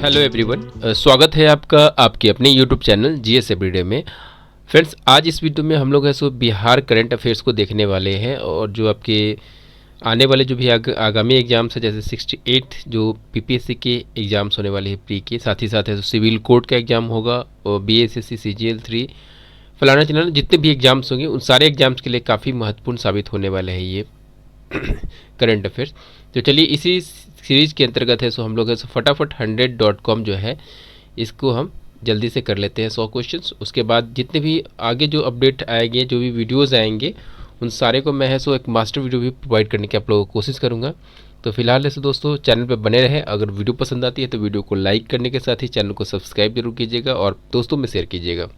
Hello everyone, स्वागत है आपका आपके अपने यूट्यूब चैनल जीएस एवरीडे में। फ्रेंड्स, आज इस वीडियो में हम लोग है सो बिहार करंट अफेयर्स को देखने वाले हैं और जो आपके आने वाले जो भी आगामी एग्जाम्स है, जैसे 68 जो पीपीएससी के एग्ज़ाम्स होने वाले हैं प्री के, साथ ही साथ है तो सिविल कोर्ट का एग्ज़ाम होगा और बीएसएससी सीजीएल 3 फलाना चिलाना जितने भी एग्ज़ाम्स होंगे उन सारे एग्ज़ाम्स के लिए काफ़ी महत्वपूर्ण साबित होने वाले हैं ये करंट अफेयर्स। तो चलिए इसी सीरीज़ के अंतर्गत है सो हम लोग है सो फटाफट 100.com जो है इसको हम जल्दी से कर लेते हैं 100 क्वेश्चंस। उसके बाद जितने भी आगे जो अपडेट आएंगे, जो भी वीडियोस आएंगे, उन सारे को मैं है सो एक मास्टर वीडियो भी प्रोवाइड करने की आप लोगों को कोशिश करूँगा। तो फिलहाल ऐसे दोस्तों चैनल पर बने रहे। अगर वीडियो पसंद आती है तो वीडियो को लाइक करने के साथ ही चैनल को सब्सक्राइब जरूर कीजिएगा और दोस्तों में शेयर कीजिएगा।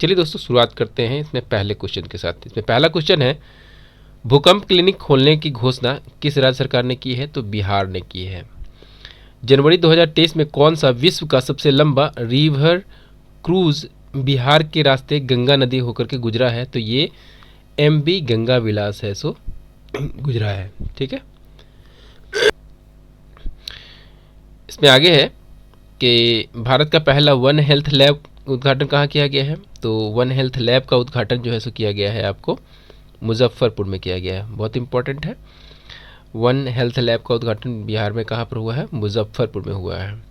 चलिए दोस्तों शुरुआत करते हैं इसमें पहले क्वेश्चन के साथ। इसमें पहला क्वेश्चन है, भूकंप क्लिनिक खोलने की घोषणा किस राज्य सरकार ने की है? तो बिहार ने की है। जनवरी 2023 में कौन सा विश्व का सबसे लंबा रिवर क्रूज बिहार के रास्ते गंगा नदी होकर के गुजरा है? तो ये MV गंगा विलास है सो गुजरा है। ठीक है, इसमें आगे है कि भारत का पहला वन हेल्थ लैब उद्घाटन कहाँ किया गया है? तो वन हेल्थ लैब का उद्घाटन जो है सो किया गया है आपको मुजफ्फरपुर में किया गया है। बहुत इंपॉर्टेंट है, वन हेल्थ लैब का उद्घाटन बिहार में कहाँ पर हुआ है? मुजफ्फरपुर में हुआ है।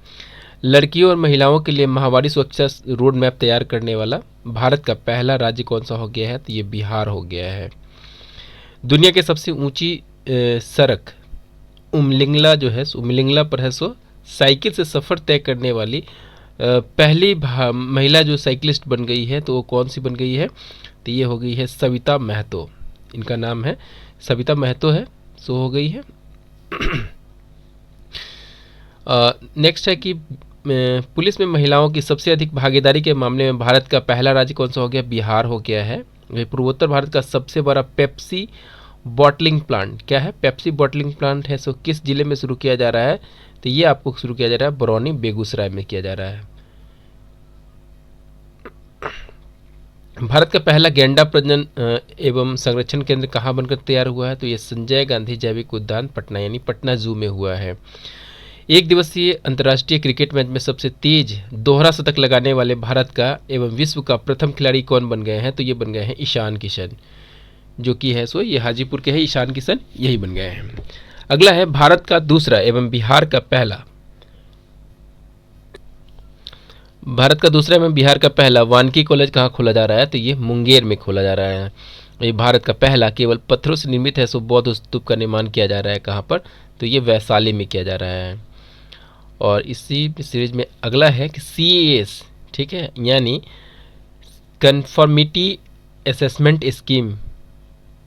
लड़कियों और महिलाओं के लिए माहवारी सुरक्षा रोड मैप तैयार करने वाला भारत का पहला राज्य कौन सा हो गया है? तो ये बिहार हो गया है। दुनिया के सबसे ऊंची सड़क उमलिंगला जो है, उमलिंगला पर है सो साइकिल से सफ़र तय करने वाली पहली महिला जो साइकिलिस्ट बन गई है, तो वो कौन सी बन गई है? तो ये हो गई है सविता महतो। इनका नाम है सविता महतो है, सो हो गई है। नेक्स्ट है कि पुलिस में महिलाओं की सबसे अधिक भागीदारी के मामले में भारत का पहला राज्य कौन सा हो गया? बिहार हो गया है। पूर्वोत्तर भारत का सबसे बड़ा पेप्सी बॉटलिंग प्लांट क्या है? पेप्सी बॉटलिंग प्लांट है सो किस जिले में शुरू किया जा रहा है? तो ये आपको शुरू किया जा रहा है बरौनी बेगूसराय में किया जा रहा है। भारत का पहला गैंडा प्रजनन एवं संरक्षण केंद्र कहाँ बनकर तैयार हुआ है? तो ये संजय गांधी जैविक उद्यान पटना यानी पटना जू में हुआ है। एक दिवसीय अंतर्राष्ट्रीय क्रिकेट मैच में सबसे तेज दोहरा शतक लगाने वाले भारत का एवं विश्व का प्रथम खिलाड़ी कौन बन गए हैं? तो ये बन गए हैं ईशान किशन, जो कि है सो ये हाजीपुर के है ईशान किशन, यही बन गए हैं। अगला है, भारत का दूसरा एवं बिहार का पहला वानिकी कॉलेज कहाँ खोला जा रहा है? तो ये मुंगेर में खोला जा रहा है। ये भारत का पहला केवल पत्थरों से निर्मित है सो बौद्ध स्तूप का निर्माण किया जा रहा है कहाँ पर? तो ये वैशाली में किया जा रहा है। और इसी सीरीज में अगला है कि CAS, ठीक है, यानी कन्फर्मिटी असेसमेंट स्कीम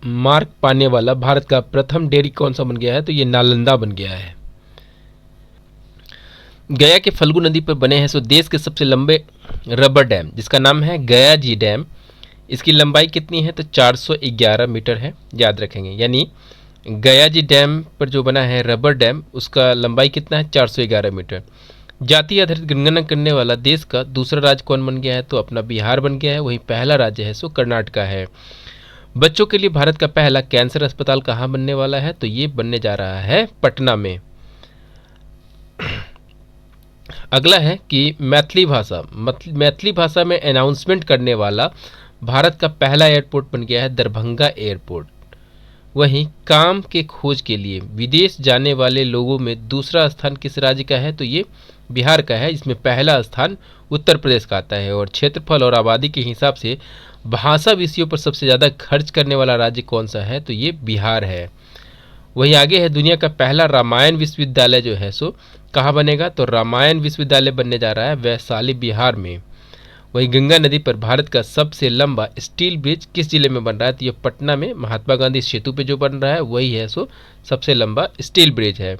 मार्क पाने वाला भारत का प्रथम डेयरी कौन सा बन गया है? तो ये नालंदा बन गया है। गया के फल्गु नदी पर बने हैं सो देश के सबसे लंबे रबर डैम, जिसका नाम है गया जी डैम। इसकी लंबाई कितनी है? तो 411 मीटर है, याद रखेंगे। यानी गया जी डैम पर जो बना है रबर डैम, उसका लंबाई कितना है? 411 मीटर। जाति आधारित जनगणना करने वाला देश का दूसरा राज्य कौन बन गया है? तो अपना बिहार बन गया है। वहीं पहला राज्य है सो कर्नाटक है। बच्चों के लिए भारत का पहला कैंसर अस्पताल कहाँ बनने वाला है? तो ये बनने जा रहा है पटना में। अगला है कि मैथिली भाषा में अनाउंसमेंट करने वाला भारत का पहला एयरपोर्ट बन गया है दरभंगा एयरपोर्ट। वहीं काम के खोज के लिए विदेश जाने वाले लोगों में दूसरा स्थान किस राज्य का है? तो ये बिहार का है। इसमें पहला स्थान उत्तर प्रदेश का आता है। और क्षेत्रफल और आबादी के हिसाब से भाषा विषयों पर सबसे ज़्यादा खर्च करने वाला राज्य कौन सा है? तो ये बिहार है। वहीं आगे है, दुनिया का पहला रामायण विश्वविद्यालय जो है सो कहाँ बनेगा? तो रामायण विश्वविद्यालय बनने जा रहा है वैशाली बिहार में। वहीं गंगा नदी पर भारत का सबसे लंबा स्टील ब्रिज किस जिले में बन रहा है? तो ये पटना में महात्मा गांधी सेतु पे जो बन रहा है वही है सो सबसे लंबा स्टील ब्रिज है।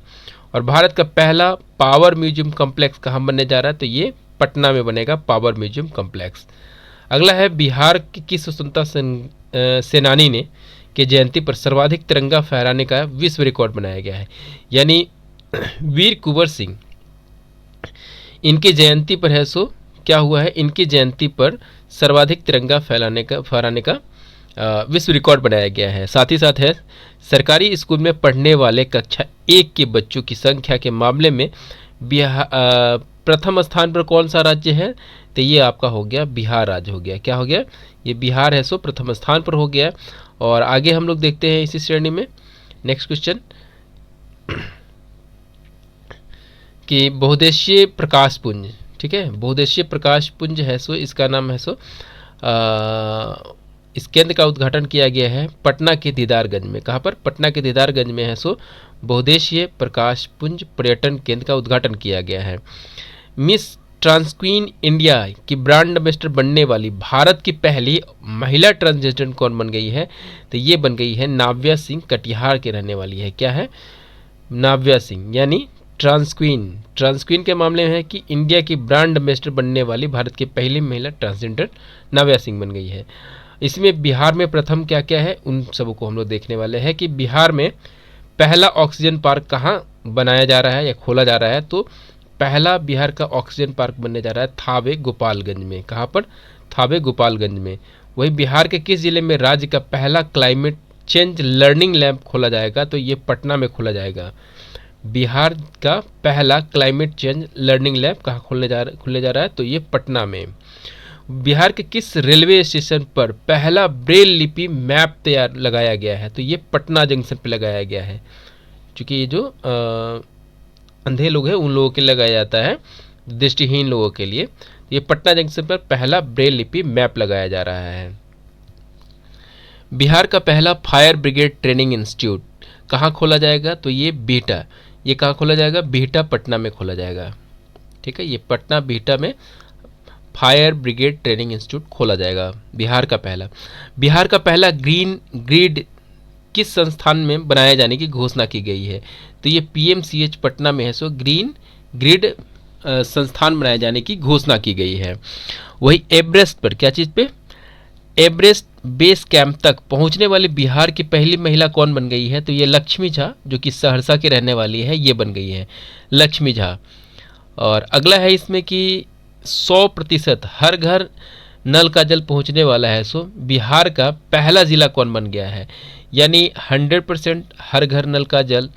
और भारत का पहला पावर म्यूजियम कॉम्प्लेक्स कहाँ बनने जा रहा है? तो ये पटना में बनेगा पावर म्यूजियम कॉम्प्लेक्स। अगला है, बिहार की स्वतंत्रता सेनानी ने के जयंती पर सर्वाधिक तिरंगा फहराने का विश्व रिकॉर्ड बनाया गया है। यानी वीर कुंवर सिंह, इनके जयंती पर है सो क्या हुआ है? इनकी जयंती पर सर्वाधिक तिरंगा फहराने का विश्व रिकॉर्ड बनाया गया है। साथ ही साथ है, सरकारी स्कूल में पढ़ने वाले कक्षा 1 के बच्चों की संख्या के मामले में प्रथम स्थान पर कौन सा राज्य है? तो ये आपका हो गया बिहार राज्य हो गया। क्या हो गया? ये बिहार है सो प्रथम स्थान पर हो गया। और आगे हम लोग देखते हैं इसी श्रेणी में नेक्स्ट क्वेश्चन कि बहुउद्देशीय प्रकाश पुंज, ठीक है, बहुउद्देशीय प्रकाश पुंज है सो इसका नाम है सो इस केंद्र का उद्घाटन किया गया है पटना के दीदारगंज में। कहाँ पर? पटना के दीदारगंज में है सो बहुउद्देशीय प्रकाश पुंज पर्यटन केंद्र का उद्घाटन किया गया है। मिस ट्रांसक्वीन इंडिया की ब्रांड एम्बेसडर बनने वाली भारत की पहली महिला ट्रांसजेंडर कौन बन गई है? तो ये बन गई है नाव्या सिंह, कटिहार के रहने वाली है। क्या है? नाव्या सिंह, यानी ट्रांसक्वीन के मामले में है कि इंडिया की ब्रांड एम्बेसडर बनने वाली भारत की पहली महिला ट्रांसजेंडर नाव्या सिंह बन गई है। इसमें बिहार में प्रथम क्या क्या है उन सबको को हम लोग देखने वाले हैं कि बिहार में पहला ऑक्सीजन पार्क कहाँ बनाया जा रहा है या खोला जा रहा है। तो पहला बिहार का ऑक्सीजन पार्क बनने जा रहा है थावे गोपालगंज में। कहाँ पर? थावे गोपालगंज में। वही बिहार के किस जिले में राज्य का पहला क्लाइमेट चेंज लर्निंग लैब खोला जाएगा? तो ये पटना में खोला जाएगा। बिहार का पहला क्लाइमेट चेंज लर्निंग लैब कहाँ खुलने जा रहा है? तो ये पटना में। बिहार के किस रेलवे स्टेशन पर पहला ब्रेल लिपि मैप तैयार लगाया गया है? तो ये पटना जंक्शन पर लगाया गया है। क्योंकि ये जो अंधे लोग हैं उन लोगों के लिए लगाया जाता है, दृष्टिहीन लोगों के लिए। ये पटना जंक्शन पर पहला ब्रेल लिपि मैप लगाया जा रहा है। बिहार का पहला फायर ब्रिगेड ट्रेनिंग इंस्टीट्यूट कहाँ खोला जाएगा? तो ये बिहटा। ये कहाँ खोला जाएगा? बिहटा पटना में खोला जाएगा। ठीक है, ये पटना बिहटा में फायर ब्रिगेड ट्रेनिंग इंस्टीट्यूट खोला जाएगा। बिहार का पहला ग्रीन ग्रिड किस संस्थान में बनाए जाने की घोषणा की गई है? तो ये पीएमसीएच पटना में है सो ग्रीन ग्रिड संस्थान बनाए जाने की घोषणा की गई है। वही एवरेस्ट पर क्या चीज़ पे? एवरेस्ट बेस कैंप तक पहुंचने वाली बिहार की पहली महिला कौन बन गई है? तो ये लक्ष्मी झा, जो कि सहरसा की रहने वाली है, ये बन गई है लक्ष्मी झा। और अगला है इसमें कि 100% हर घर नल का जल पहुंचने वाला है सो बिहार का पहला ज़िला कौन बन गया है? यानी 100% हर घर नल का जल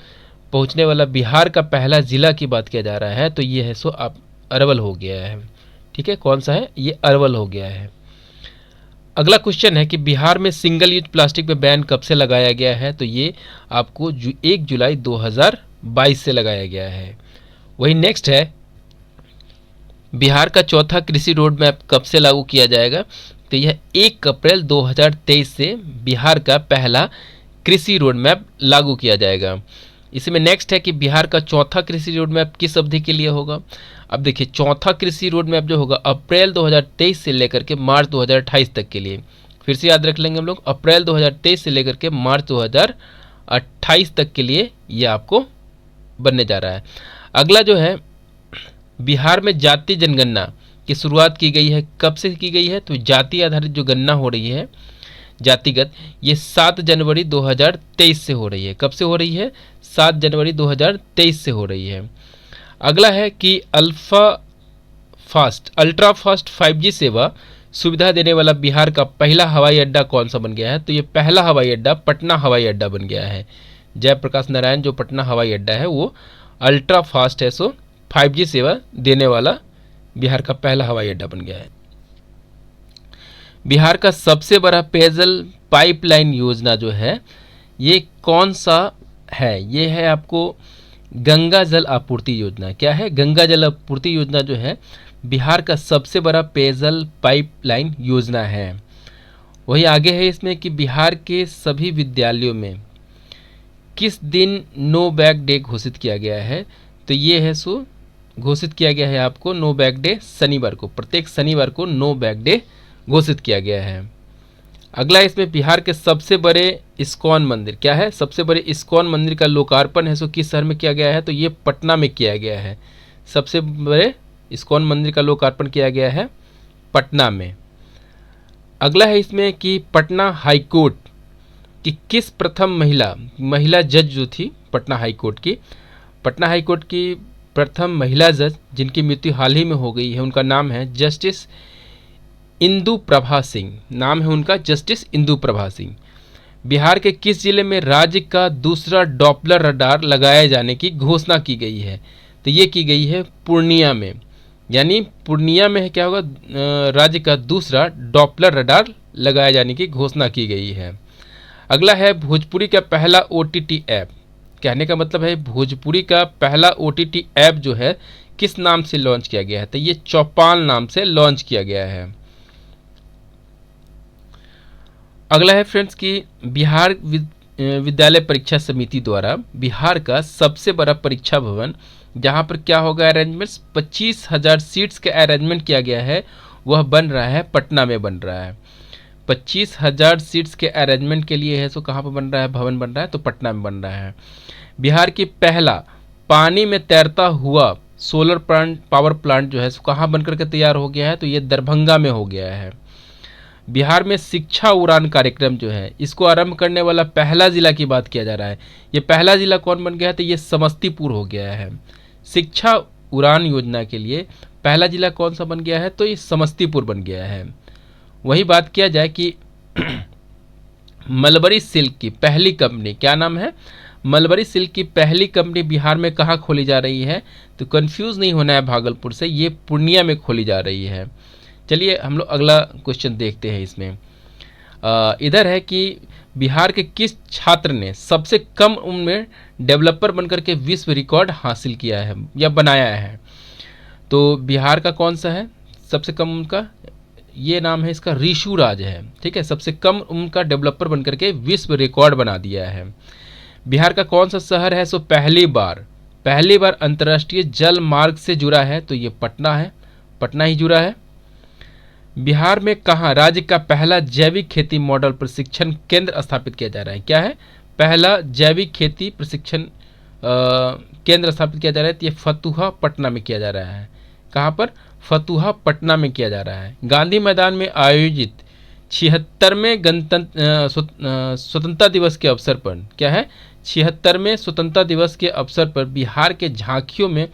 पहुंचने वाला बिहार का पहला ज़िला की बात किया जा रहा है। तो ये है सो अब अरवल हो गया है। ठीक है, कौन सा है? ये अरवल हो गया है। अगला क्वेश्चन है कि बिहार में सिंगल यूज प्लास्टिक पे बैन कब से लगाया गया है? तो ये आपको 1 जुलाई 2022 से लगाया गया है। वही नेक्स्ट है, बिहार का चौथा कृषि रोड मैप कब से लागू किया जाएगा? तो यह 1 अप्रैल 2023 से बिहार का पहला कृषि रोड मैप लागू किया जाएगा। इसमें नेक्स्ट है कि बिहार का चौथा कृषि रोड मैप किस अवधि के लिए होगा? अब देखिए, चौथा कृषि रोड मैप जो होगा अप्रैल 2023 से लेकर के मार्च 2028 तक के लिए। फिर से याद रख लेंगे हम लोग, अप्रैल 2023 से लेकर के मार्च 2028 तक के लिए ये आपको बनने जा रहा है। अगला जो है, बिहार में जातीय जनगणना की शुरुआत की गई है, कब से की गई है? तो जाति आधारित जो गणना हो रही है जातिगत, ये 7 जनवरी 2023 से हो रही है। कब से हो रही है? 7 जनवरी 2023 से हो रही है। अगला है कि अल्ट्रा फास्ट 5G सेवा सुविधा देने वाला बिहार का पहला हवाई अड्डा कौन सा बन गया है? तो ये पहला हवाई अड्डा पटना हवाई अड्डा बन गया है। जयप्रकाश नारायण जो पटना हवाई अड्डा है वो अल्ट्रा फास्ट है सो 5G सेवा देने वाला बिहार का पहला हवाई अड्डा बन गया है। बिहार का सबसे बड़ा पेयजल पाइपलाइन योजना जो है ये कौन सा है? ये है आपको गंगा जल आपूर्ति योजना। क्या है? गंगा जल आपूर्ति योजना जो है बिहार का सबसे बड़ा पेयजल पाइपलाइन योजना है। वही आगे है इसमें कि बिहार के सभी विद्यालयों में किस दिन नो बैग डे घोषित किया गया है? तो ये है सो घोषित किया गया है आपको नो बैग डे शनिवार को, प्रत्येक शनिवार को नो बैग डे घोषित किया गया है। अगला इसमें बिहार के सबसे बड़े इस्कॉन मंदिर, क्या है? सबसे बड़े इस्कॉन मंदिर का लोकार्पण है सो किस शहर में किया गया है? तो ये पटना में किया गया है। सबसे बड़े इस्कॉन मंदिर का लोकार्पण किया गया है पटना में। अगला है इसमें कि पटना हाईकोर्ट की किस प्रथम महिला जज जो थी पटना हाईकोर्ट की प्रथम महिला जज जिनकी मृत्यु हाल ही में हो गई है, उनका नाम है जस्टिस इंदु प्रभा सिंह। नाम है उनका जस्टिस इंदु प्रभा सिंह। बिहार के किस जिले में राज्य का दूसरा डॉपलर रडार लगाए जाने की घोषणा की गई है? तो ये की गई है पूर्णिया में। यानी पूर्णिया में क्या होगा, राज्य का दूसरा डॉपलर रडार लगाए जाने की घोषणा की गई है। अगला है भोजपुरी का पहला OTT ऐप। कहने का मतलब है भोजपुरी का पहला OTT ऐप जो है किस नाम से लॉन्च किया गया है, तो ये चौपाल नाम से लॉन्च किया गया है। अगला है फ्रेंड्स कि बिहार विद्यालय परीक्षा समिति द्वारा बिहार का सबसे बड़ा परीक्षा भवन जहां पर क्या होगा अरेंजमेंट्स 25,000 सीट्स का अरेंजमेंट किया गया है, वह बन रहा है पटना में बन रहा है। 25,000 सीट्स के अरेंजमेंट के लिए है सो कहाँ पर बन रहा है, भवन बन रहा है तो पटना में बन रहा है। बिहार की पहला पानी में तैरता हुआ सोलर प्लांट पावर प्लांट जो है सो कहाँ बनकर के तैयार हो गया है, तो ये दरभंगा में हो गया है। बिहार में शिक्षा उड़ान कार्यक्रम जो है इसको आरंभ करने वाला पहला जिला की बात किया जा रहा है। ये पहला जिला कौन बन गया है, तो ये समस्तीपुर हो गया है। शिक्षा उड़ान योजना के लिए पहला जिला कौन सा बन गया है, तो ये समस्तीपुर बन गया है। वही बात किया जाए कि मलबरी सिल्क की पहली कंपनी क्या नाम है, मलबरी सिल्क की पहली कंपनी बिहार में कहाँ खोली जा रही है, तो कंफ्यूज नहीं होना है भागलपुर से, ये पूर्णिया में खोली जा रही है। चलिए हम लोग अगला क्वेश्चन देखते हैं इसमें। इधर है कि बिहार के किस छात्र ने सबसे कम उम्र में डेवलपर बनकर के विश्व रिकॉर्ड हासिल किया है या बनाया है, तो बिहार का कौन सा है सबसे कम उम्र का, ये नाम है इसका ऋषु राज है। ठीक है, सबसे कम उम्र का डेवलपर बनकर के विश्व रिकॉर्ड बना दिया है। बिहार का कौन सा शहर है सो पहली बार अंतर्राष्ट्रीय जल मार्ग से जुड़ा है, तो ये पटना है, पटना ही जुड़ा है। बिहार में कहाँ राज्य का पहला जैविक खेती मॉडल प्रशिक्षण केंद्र स्थापित किया जा रहा है, क्या है पहला जैविक खेती प्रशिक्षण केंद्र स्थापित किया जा रहा है, तो ये फतुहा पटना में किया जा रहा है। कहाँ पर, फतुहा पटना में किया जा रहा है। गांधी मैदान में आयोजित 76वें स्वतंत्रता दिवस के अवसर पर क्या है, 76वें स्वतंत्रता दिवस के अवसर पर बिहार के झांकियों में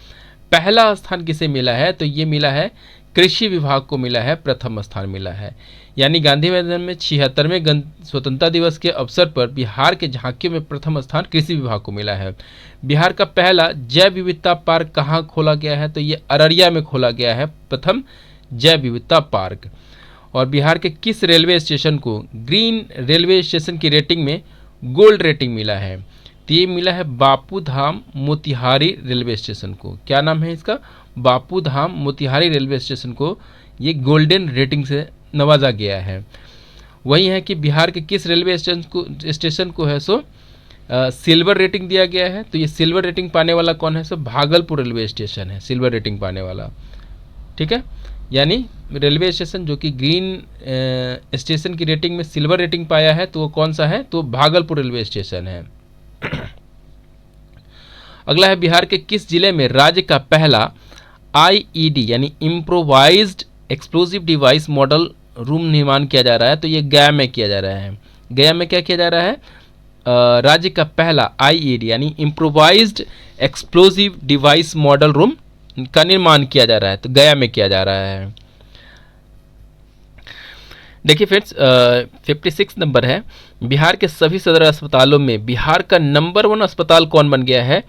पहला स्थान किसे मिला है, तो ये मिला है कृषि विभाग को मिला है, प्रथम स्थान मिला है। यानी गांधी मैदान में 76वें स्वतंत्रता दिवस के अवसर पर बिहार के झांकियों में प्रथम स्थान कृषि विभाग को मिला है। बिहार का पहला जैव विविधता पार्क कहाँ खोला गया है, तो ये अररिया में खोला गया है प्रथम जैव विविधता पार्क। और बिहार के किस रेलवे स्टेशन को ग्रीन रेलवे स्टेशन की रेटिंग में गोल्ड रेटिंग मिला है, तो ये मिला है बापू धाम मोतिहारी रेलवे स्टेशन को। क्या नाम है इसका, बापू धाम मोतिहारी रेलवे स्टेशन को ये गोल्डन रेटिंग से नवाजा गया है। वही है कि बिहार के किस रेलवे स्टेशन को है सो सिल्वर रेटिंग दिया गया है, तो ये सिल्वर रेटिंग पाने वाला कौन है, सो भागलपुर रेलवे स्टेशन है सिल्वर रेटिंग पाने वाला। ठीक है, यानी रेलवे स्टेशन जो कि ग्रीन स्टेशन की रेटिंग में सिल्वर रेटिंग पाया है, तो वो कौन सा है, तो भागलपुर रेलवे स्टेशन है। अगला है बिहार के किस जिले में राज्य का पहला IED यानी improvised explosive device model room निर्माण किया जा रहा है, तो ये गया में किया जा रहा है। गया में क्या किया जा रहा है, राज्य का पहला IED यानी improvised explosive device model room का निर्माण किया जा रहा है, तो गया में किया जा रहा है। देखिए फ्रेंड्स 56 नंबर है, बिहार के सभी सदर अस्पतालों में बिहार का नंबर 1 अस्पताल कौन बन गया है,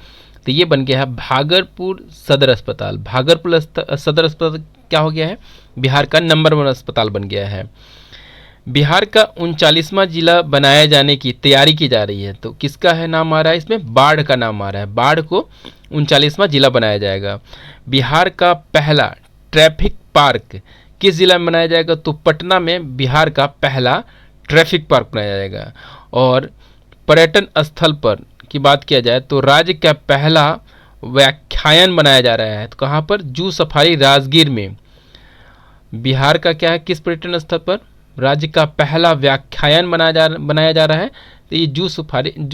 तो ये बन गया है भागलपुर सदर अस्पताल। भागलपुर सदर अस्पताल क्या हो गया है, बिहार का नंबर 1 अस्पताल बन गया है। बिहार का 39वां जिला बनाए जाने की तैयारी की जा रही है, तो किसका है नाम आ रहा है इसमें, बाढ़ का नाम आ रहा है, बाढ़ को 39वां जिला बनाया जाएगा। बिहार का पहला ट्रैफिक पार्क किस जिला में बनाया जाएगा, तो पटना में बिहार का पहला ट्रैफिक पार्क बनाया जाएगा। और पर्यटन स्थल पर की बात किया जाए तो राज्य का पहला व्याख्यान बनाया जा रहा है, तो कहाँ पर, जू सफारी राजगीर में। बिहार का क्या है, किस पर्यटन स्थल पर राज्य का पहला व्याख्यान बनाया जा रहा है, तो ये जू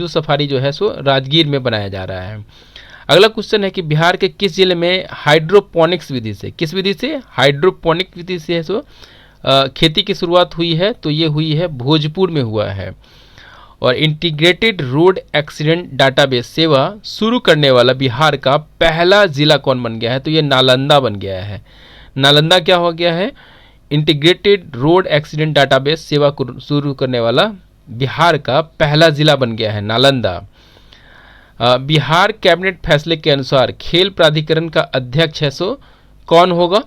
सफारी जो है सो राजगीर में बनाया जा रहा है। अगला क्वेश्चन है कि बिहार के किस जिले में हाइड्रोपोनिक्स विधि से, किस विधि से, हाइड्रोपोनिक विधि से है सो खेती की शुरुआत हुई है, तो ये हुई है भोजपुर में हुआ है। और इंटीग्रेटेड रोड एक्सीडेंट डाटाबेस सेवा शुरू करने वाला बिहार का पहला जिला कौन बन गया है, तो ये नालंदा बन गया है। नालंदा क्या हो गया है, इंटीग्रेटेड रोड एक्सीडेंट डाटाबेस सेवा को शुरू करने वाला बिहार का पहला जिला बन गया है नालंदा। बिहार कैबिनेट फैसले के अनुसार खेल प्राधिकरण का अध्यक्ष है सो कौन होगा?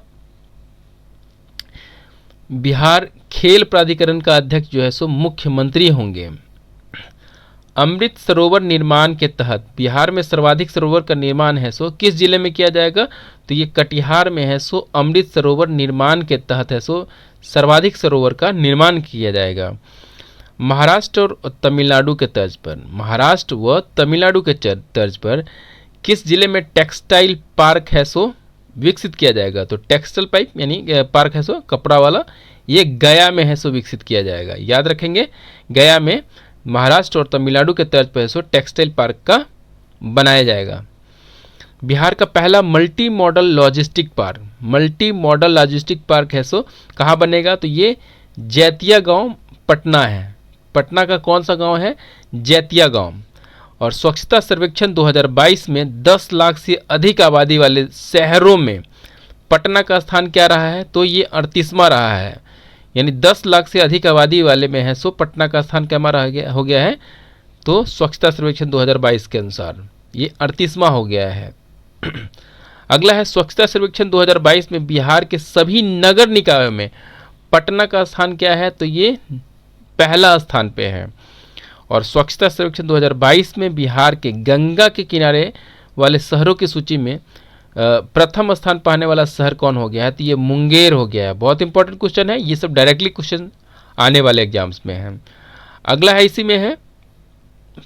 बिहार खेल प्राधिकरण का अध्यक्ष जो है सो मुख्यमंत्री होंगे। अमृत सरोवर निर्माण के तहत बिहार में सर्वाधिक सरोवर का निर्माण है सो किस जिले में किया जाएगा? तो ये कटिहार में है सो अमृत सरोवर निर्माण के तहत है सो सर्वाधिक सरोवर का निर्माण किया जाएगा। महाराष्ट्र और तमिलनाडु के तर्ज पर, महाराष्ट्र व तमिलनाडु के तर्ज पर किस जिले में टेक्सटाइल पार्क है सो विकसित किया जाएगा? तो टेक्सटाइल पाइप यानी पार्क है सो कपड़ा वाला, ये गया में है सो विकसित किया जाएगा। याद रखेंगे, गया में महाराष्ट्र और तमिलनाडु के तर्ज पर है सो टेक्सटाइल पार्क का बनाया जाएगा। बिहार का पहला मल्टी मॉडल लॉजिस्टिक पार्क है सो कहाँ बनेगा? तो ये जैतिया गांव पटना है। पटना का कौन सा गांव है? जैतिया गांव। और स्वच्छता सर्वेक्षण 2022 में 10 लाख से अधिक आबादी वाले शहरों में पटना का स्थान क्या रहा है? तो ये 38वां रहा है। यानी 10 लाख से अधिक आबादी वाले में है सो पटना का स्थान क्या हो गया है? तो स्वच्छता सर्वेक्षण 2022 के अनुसार ये 38वां हो गया है। अगला है स्वच्छता सर्वेक्षण 2022 में बिहार के सभी नगर निकायों में पटना का स्थान क्या है? तो ये पहला स्थान पे है। और स्वच्छता सर्वेक्षण 2022 में बिहार के गंगा के किनारे वाले शहरों की सूची में प्रथम स्थान पाने वाला शहर कौन हो गया है? तो ये मुंगेर हो गया है। बहुत इंपॉर्टेंट क्वेश्चन है, ये सब डायरेक्टली क्वेश्चन आने वाले एग्जाम्स में है। अगला है इसी में है,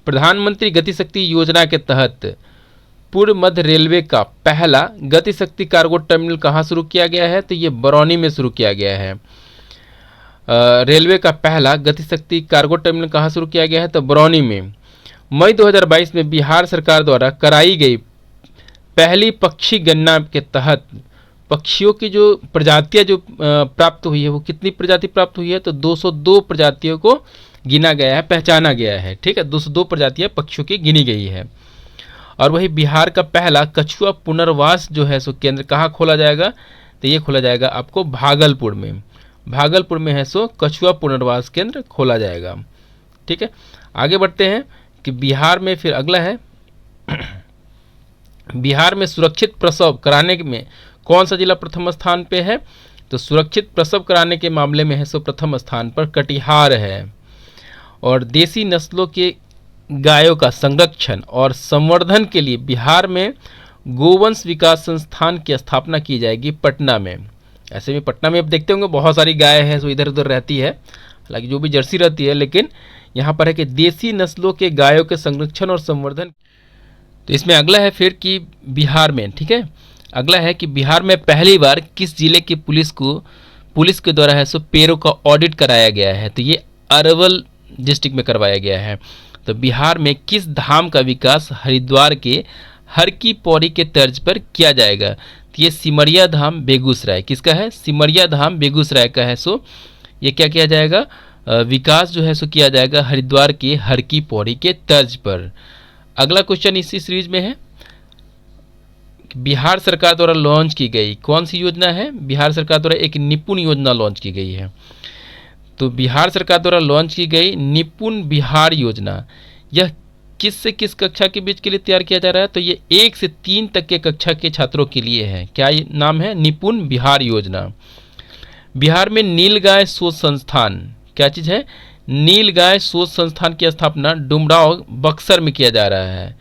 प्रधानमंत्री गति शक्ति योजना के तहत पूर्व मध्य रेलवे का पहला गति शक्ति कार्गो टर्मिनल कहाँ शुरू किया गया है? तो ये बरौनी में शुरू किया गया है। रेलवे का पहला गति शक्ति कार्गो टर्मिनल कहाँ शुरू किया गया है? तो बरौनी में। मई 2022 में बिहार सरकार द्वारा कराई गई पहली पक्षी गणना के तहत पक्षियों की जो प्रजातियां जो प्राप्त हुई है वो कितनी प्रजाति प्राप्त हुई है? तो 202 प्रजातियों को गिना गया है, पहचाना गया है। ठीक है, 202 प्रजातियां पक्षियों की गिनी गई है। और वही बिहार का पहला कछुआ पुनर्वास जो है सो केंद्र कहाँ खोला जाएगा? तो ये खोला जाएगा आपको भागलपुर में। भागलपुर में है सो कछुआ पुनर्वास केंद्र खोला जाएगा। ठीक है, आगे बढ़ते हैं कि बिहार में फिर अगला है बिहार में सुरक्षित प्रसव कराने में कौन सा जिला प्रथम स्थान पे है? तो सुरक्षित प्रसव कराने के मामले में है सो प्रथम स्थान पर कटिहार है। और देसी नस्लों के गायों का संरक्षण और संवर्धन के लिए बिहार में गोवंश विकास संस्थान की स्थापना की जाएगी पटना में। ऐसे में पटना में आप देखते होंगे बहुत सारी गाय है सो इधर उधर रहती है, हालांकि जो भी जर्सी रहती है, लेकिन यहाँ पर है कि देसी नस्लों के गायों के संरक्षण और संवर्धन। तो इसमें अगला है फिर कि बिहार में, ठीक है, अगला है कि बिहार में पहली बार किस जिले की पुलिस के द्वारा है सो पेड़ों का ऑडिट कराया गया है? तो ये अरवल डिस्ट्रिक्ट में करवाया गया है। तो बिहार में किस धाम का विकास हरिद्वार के हर की पौड़ी के तर्ज पर किया जाएगा? तो ये सिमरिया धाम बेगूसराय, किसका है? सिमरिया धाम बेगूसराय का है। सो ये क्या किया जाएगा? विकास जो है सो किया जाएगा हरिद्वार के हर की पौड़ी के तर्ज पर। अगला क्वेश्चन इसी सीरीज में है, बिहार सरकार द्वारा लॉन्च की गई कौन सी योजना है? बिहार सरकार द्वारा एक निपुण योजना लॉन्च की गई है। तो बिहार सरकार द्वारा लॉन्च की गई निपुण बिहार योजना, यह किस से किस कक्षा के बीच के लिए तैयार किया जा रहा है? तो ये 1 से 3 तक के कक्षा के छात्रों के लिए है। क्या ये नाम है? निपुण बिहार योजना। बिहार में नीलगाय शोध संस्थान, क्या चीज़ है? नीलगाय शोध संस्थान की स्थापना डुमराव बक्सर में किया जा रहा है।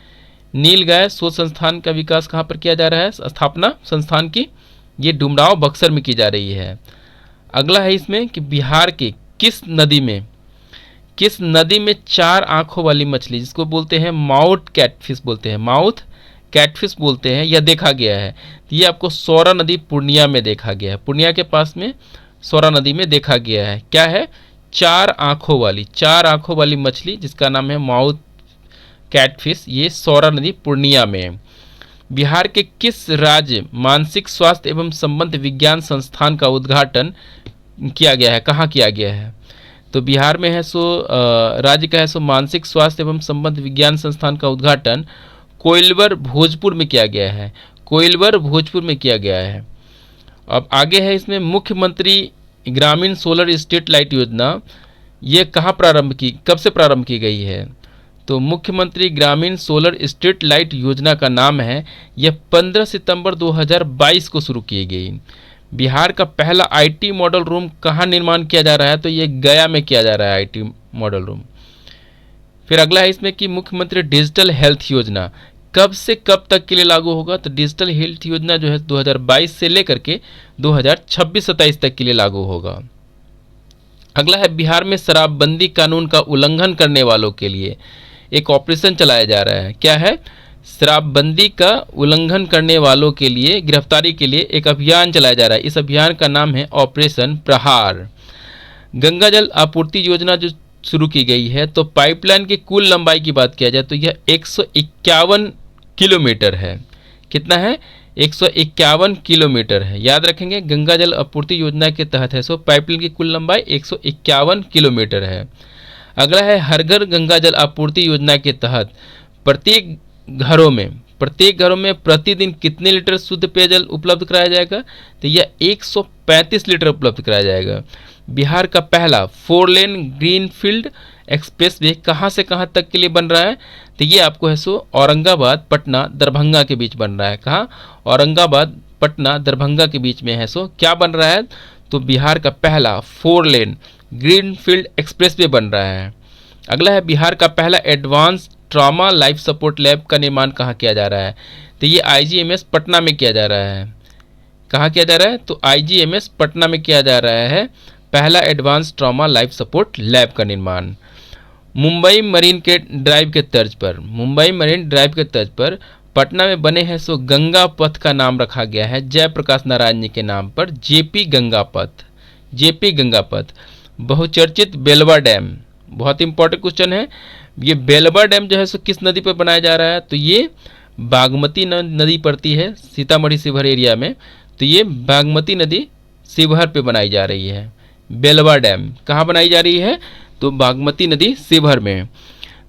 नीलगाय शोध संस्थान का विकास कहाँ पर किया जा रहा है? स्थापना संस्थान की ये डुमराव बक्सर में की जा रही है। अगला है इसमें कि बिहार के किस नदी में 4 आंखों वाली मछली, जिसको बोलते हैं माउथ कैटफिश बोलते हैं, यह देखा गया है? तो ये आपको सौरा नदी पूर्णिया में देखा गया है। पूर्णिया के पास में सौरा नदी में देखा गया है। क्या है? 4 आंखों वाली मछली जिसका नाम है माउथ कैटफिश, ये सौरा नदी पूर्णिया में। बिहार के किस राज्य मानसिक स्वास्थ्य एवं संबंध विज्ञान संस्थान का उद्घाटन किया गया है? कहाँ किया गया है? तो बिहार में है सो राज्य का है सो मानसिक स्वास्थ्य एवं संबंध विज्ञान संस्थान का उद्घाटन कोइलवर भोजपुर में किया गया है। अब आगे है इसमें मुख्यमंत्री ग्रामीण सोलर स्ट्रीट लाइट योजना, ये कब से प्रारंभ की गई है? तो मुख्यमंत्री ग्रामीण सोलर स्ट्रीट लाइट योजना का नाम है। यह 15 सितंबर 2022 को शुरू की गई। बिहार का पहला आईटी मॉडल रूम कहाँ निर्माण किया जा रहा है? तो ये गया में किया जा रहा है आईटी मॉडल रूम। फिर अगला है इसमें कि मुख्यमंत्री डिजिटल हेल्थ योजना कब से कब तक के लिए लागू होगा? तो डिजिटल हेल्थ योजना जो है 2022 से लेकर के 2026-27 तक के लिए लागू होगा। अगला है बिहार में शराबबंदी कानून का उल्लंघन करने वालों के लिए एक ऑपरेशन चलाया जा रहा है। क्या है? शराबबंदी का उल्लंघन करने वालों के लिए गिरफ्तारी के लिए एक अभियान चलाया जा रहा है। इस अभियान का नाम है ऑपरेशन प्रहार। गंगा जल आपूर्ति योजना जो शुरू की गई है, तो पाइपलाइन की कुल लंबाई की बात किया जाए तो यह 151 किलोमीटर है। कितना है? 151 किलोमीटर है। याद रखेंगे, गंगा जल आपूर्ति योजना के तहत है सो पाइपलाइन की कुल लंबाई 151 किलोमीटर है। अगला है हर घर गंगा जल आपूर्ति योजना के तहत प्रत्येक घरों में प्रतिदिन कितने लीटर शुद्ध पेयजल उपलब्ध कराया जाएगा? तो यह 135 लीटर उपलब्ध कराया जाएगा। बिहार का पहला 4 लेन ग्रीनफील्ड एक्सप्रेसवे कहाँ से कहाँ तक के लिए बन रहा है? तो ये आपको है सो औरंगाबाद पटना दरभंगा के बीच बन रहा है। कहाँ? औरंगाबाद पटना दरभंगा के बीच में है सो क्या बन रहा है? तो बिहार का पहला 4 लेन ग्रीनफील्ड एक्सप्रेसवे बन रहा है। अगला है बिहार का पहला advance trauma life support lab का निर्माण कहाँ किया जा रहा है? तो ये आईजीएमएस पटना में किया जा रहा है। कहाँ किया जा रहा है? तो आईजीएमएस पटना में किया जा रहा है पहला advance trauma life support lab का निर्माण। मुंबई मरीन ड्राइव के तर्ज पर पटना में बने हैं सो गंगा पथ का नाम रखा गया है जयप्रकाश नारायण जी के नाम पर, जेपी गंगा पथ। बहुचर्चित बेलवा डैम, बहुत इंपॉर्टेंट क्वेश्चन है। ये बेलवा डैम जो है सो किस नदी पर बनाया जा रहा है? तो ये बागमती नदी पड़ती है सीतामढ़ी शिवहर एरिया में, तो ये बागमती नदी शिवहर पे बनाई जा रही है। बेलवा डैम कहाँ बनाई जा रही है? तो बागमती नदी शिवहर में।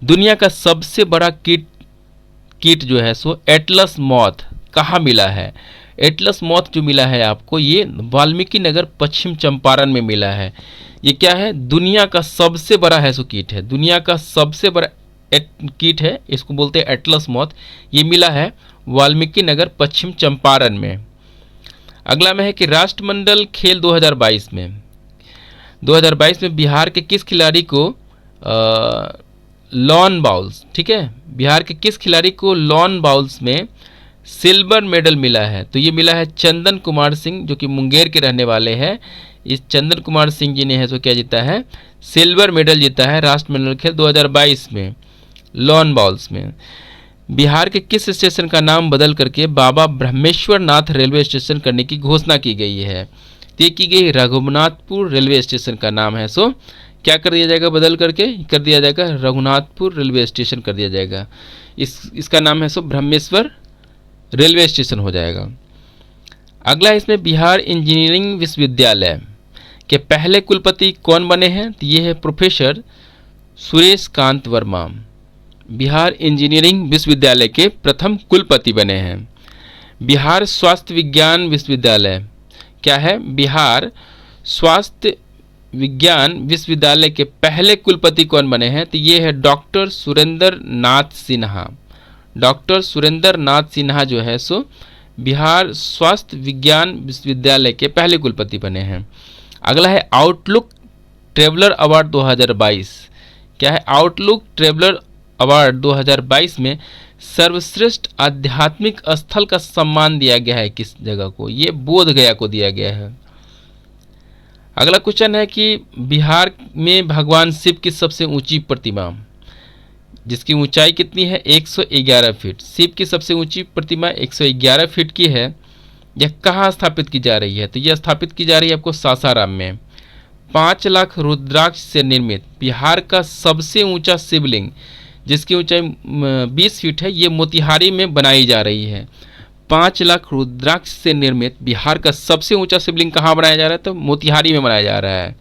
दुनिया का सबसे बड़ा कीट जो है सो एटलस मॉथ कहाँ मिला है? एटलस मॉथ जो मिला है आपको, ये वाल्मीकि नगर पश्चिम चंपारण में मिला है। ये क्या है? दुनिया का सबसे बड़ा है सो कीट है, दुनिया का सबसे बड़ा कीट है, इसको बोलते हैं एटलस मॉथ। ये मिला है वाल्मीकि नगर पश्चिम चंपारण में। अगला में है कि राष्ट्रमंडल खेल 2022 में बिहार के किस खिलाड़ी को लॉन बाउल्स, ठीक है, बिहार के किस खिलाड़ी को लॉन बाउल्स में सिल्वर मेडल मिला है? तो ये मिला है चंदन कुमार सिंह, जो कि मुंगेर के रहने वाले हैं। इस चंदन कुमार सिंह जी ने है सो क्या जीता है? सिल्वर मेडल जीता है राष्ट्रमंडल खेल 2022 में लॉन बाउल्स में। बिहार के किस स्टेशन का नाम बदल करके बाबा ब्रह्मेश्वर नाथ रेलवे स्टेशन करने की घोषणा की गई है? तय की गई रघुनाथपुर रेलवे स्टेशन का नाम है सो क्या कर दिया जाएगा? बदल करके कर दिया जाएगा रघुनाथपुर रेलवे स्टेशन कर दिया जाएगा। इसका नाम है सो ब्रह्मेश्वर रेलवे स्टेशन हो जाएगा। अगला इसमें बिहार इंजीनियरिंग विश्वविद्यालय के पहले कुलपति कौन बने हैं? तो ये है प्रोफेसर सुरेश कांत वर्मा, बिहार इंजीनियरिंग विश्वविद्यालय के प्रथम कुलपति बने हैं। बिहार स्वास्थ्य विज्ञान विश्वविद्यालय क्या है? बिहार स्वास्थ्य विज्ञान विश्वविद्यालय के पहले कुलपति कौन बने हैं? तो ये है डॉक्टर सुरेंद्र नाथ सिन्हा। डॉक्टर सुरेंद्र नाथ सिन्हा जो है सो बिहार स्वास्थ्य विज्ञान विश्वविद्यालय के पहले कुलपति बने हैं। अगला है आउटलुक ट्रेवलर अवार्ड 2022। क्या है? आउटलुक ट्रेवलर अवार्ड 2022 में सर्वश्रेष्ठ आध्यात्मिक स्थल का सम्मान दिया गया है किस जगह को? ये बोध गया को दिया गया है। अगला क्वेश्चन है कि बिहार में भगवान शिव की सबसे ऊंची प्रतिमा, जिसकी ऊंचाई कितनी है? 111 फीट। शिव की सबसे ऊंची प्रतिमा 111 फीट की है। यह कहाँ स्थापित की जा रही है? तो यह स्थापित की जा रही है आपको सासाराम में। 5 लाख रुद्राक्ष से निर्मित बिहार का सबसे ऊंचा शिवलिंग, जिसकी ऊंचाई 20 फीट है, ये मोतिहारी में बनाई जा रही है। 5 लाख रुद्राक्ष से निर्मित बिहार का सबसे ऊंचा शिवलिंग कहाँ बनाया जा रहा है? तो मोतिहारी में बनाया जा रहा है।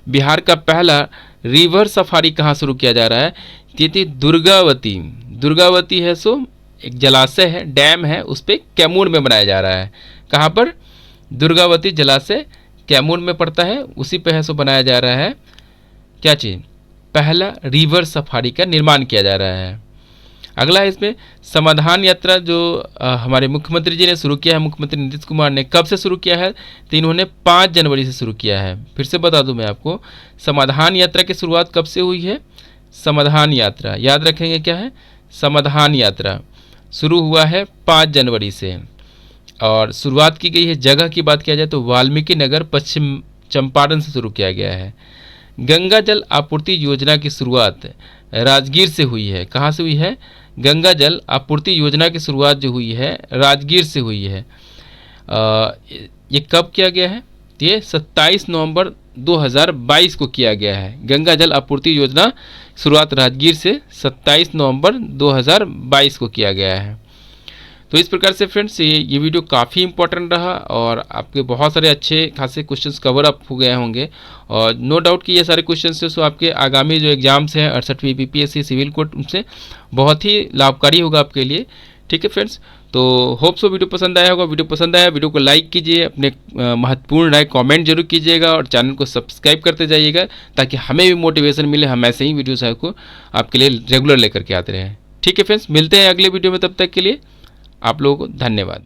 बिहार का पहला रिवर सफारी कहाँ शुरू किया जा रहा है? ये दुर्गावती है सो एक जलाशय है, डैम है, उस पर कैमूर में बनाया जा रहा है। कहाँ पर? दुर्गावती जलाशय कैमूर में पड़ता है, उसी पे है सो बनाया जा रहा है। क्या चीज़? पहला रिवर सफारी का निर्माण किया जा रहा है। अगला है इसमें समाधान यात्रा जो हमारे मुख्यमंत्री जी ने शुरू किया है, मुख्यमंत्री नीतीश कुमार ने कब से शुरू किया है, तो इन्होंने 5 जनवरी से शुरू किया है। फिर से बता दूं मैं आपको, समाधान यात्रा की शुरुआत कब से हुई है? समाधान यात्रा, याद रखेंगे क्या है, समाधान यात्रा शुरू हुआ है 5 जनवरी से। और शुरुआत की गई है, जगह की बात किया जाए तो वाल्मीकि नगर पश्चिम चंपारण से शुरू किया गया है। गंगा जल आपूर्ति योजना की शुरुआत राजगीर से हुई है। कहाँ से हुई है? गंगा जल आपूर्ति योजना की शुरुआत जो हुई है राजगीर से हुई है। ये कब किया गया है? ये 27 नवंबर 2022 को किया गया है। गंगा जल आपूर्ति योजना शुरुआत राजगीर से 27 नवंबर 2022 को किया गया है। तो इस प्रकार से फ्रेंड्स ये वीडियो काफ़ी इंपॉर्टेंट रहा और आपके बहुत सारे अच्छे खासे क्वेश्चंस कवर अप हो गए होंगे और नो डाउट कि ये सारे क्वेश्चंस जो आपके आगामी जो एग्जाम्स हैं 68वीं बीपीएससी सिविल कोड उनसे बहुत ही लाभकारी होगा आपके लिए। ठीक है फ्रेंड्स, तो होप सो वीडियो पसंद आया होगा। वीडियो पसंद आया वीडियो को लाइक कीजिए, अपने महत्वपूर्ण राय कमेंट जरूर कीजिएगा और चैनल को सब्सक्राइब करते जाइएगा ताकि हमें भी मोटिवेशन मिले, हम ऐसे ही वीडियोस को आपके लिए रेगुलर लेकर के आते रहें। ठीक है फ्रेंड्स, मिलते हैं अगले वीडियो में, तब तक के लिए आप लोगों को धन्यवाद।